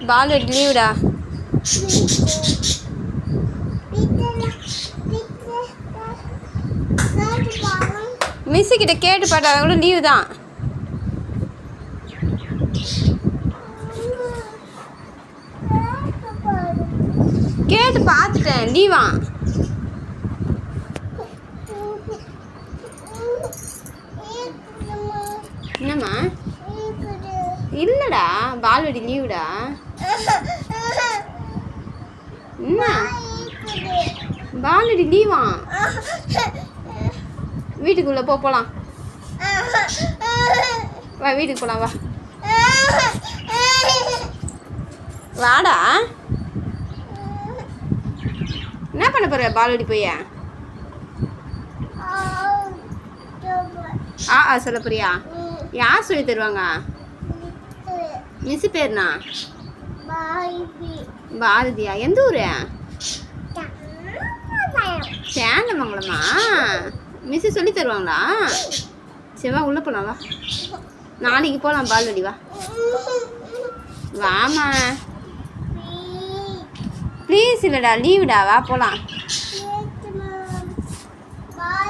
பால்வெடி லீவுடா. Miss கிட்ட கேட்டு பாட்டா கூட லீவு தான். கேட்டு பார்த்துட்டேன் லீவா. என்னம்மா? இல்லைடா பால்வெடி லீவுடா. என்ன பால்வெடி லீவா? வீட்டுக்குள்ளே போகலாம். வா வீட்டுக்கு போகலாம் வா. வாடா. என்ன பண்ண போகிற பால்வெடி போய்? சொல்ல போறியா? யார் சொல்லி தருவாங்க? மிஸ் பேர்னா பாரதியா? எந்த ஊரு? சேந்தமங்கலமா? மிஸ் சொல்லி தருவாங்களா? சரி வா உள்ளே போகலாம் வா. நாளைக்கு போகலாம் பால்வெடி வா. வாமா ப்ளீஸ். இல்லைடா லீவுடா வா போகலாம்.